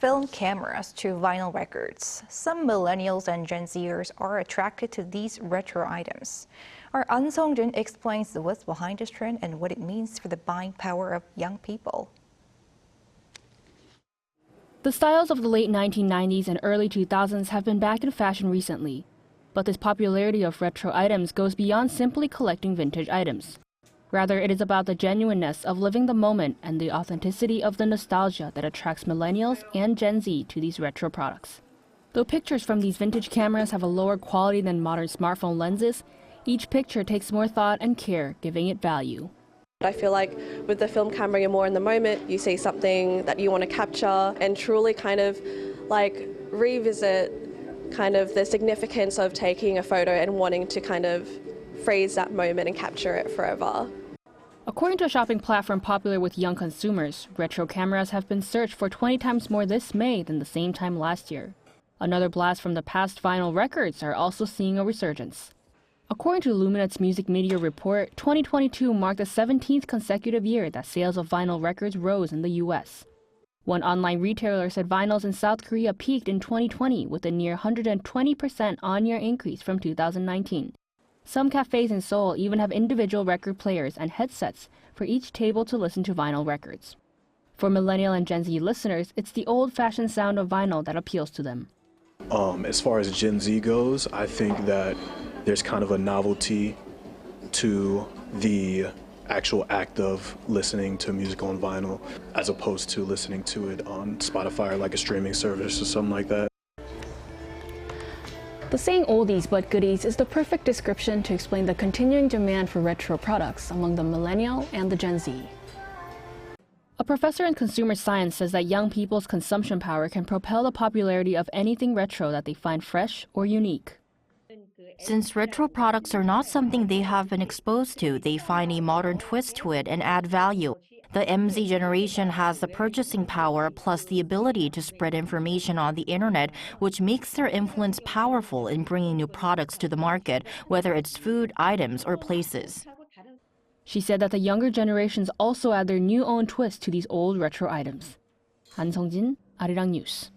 film cameras to vinyl records, some millennials and Gen Z-ers are attracted to these retro items. Our Ahn Sung-jin explains what's behind this trend and what it means for the buying power of young people. The styles of the late 1990s and early 2000s have been back in fashion recently. But this popularity of retro items goes beyond simply collecting vintage items. Rather, it is about the genuineness of living the moment and the authenticity of the nostalgia that attracts millennials and Gen Z to these retro products. Though pictures from these vintage cameras have a lower quality than modern smartphone lenses, each picture takes more thought and care, giving it value. I feel like with the film camera, you're more in the moment. You see something that you want to capture and truly kind of like revisit kind of the significance of taking a photo and wanting to kind of freeze that moment and capture it forever. According to a shopping platform popular with young consumers, retro cameras have been searched for 20 times more this May than the same time last year. Another blast from the past vinyl records are also seeing a resurgence. According to Luminat's music media report, 2022 marked the 17th consecutive year that sales of vinyl records rose in the U.S. One online retailer said vinyls in South Korea peaked in 2020 with a near 120% on-year increase from 2019. Some cafes in Seoul even have individual record players and headsets for each table to listen to vinyl records. For millennial and Gen Z listeners, it's the old-fashioned sound of vinyl that appeals to them. As far as Gen Z goes, I think that there's kind of a novelty to the actual act of listening to music on vinyl as opposed to listening to it on Spotify or like a streaming service or something like that. The saying oldies but goodies is the perfect description to explain the continuing demand for retro products among the millennial and the Gen Z. A professor in consumer science says that young people's consumption power can propel the popularity of anything retro that they find fresh or unique. Since retro products are not something they have been exposed to, they find a modern twist to it and add value. The MZ generation has the purchasing power plus the ability to spread information on the internet, which makes their influence powerful in bringing new products to the market, whether it's food, items, or places. She said that the younger generations also add their new own twist to these old retro items. Ahn Sung-jin, Arirang News.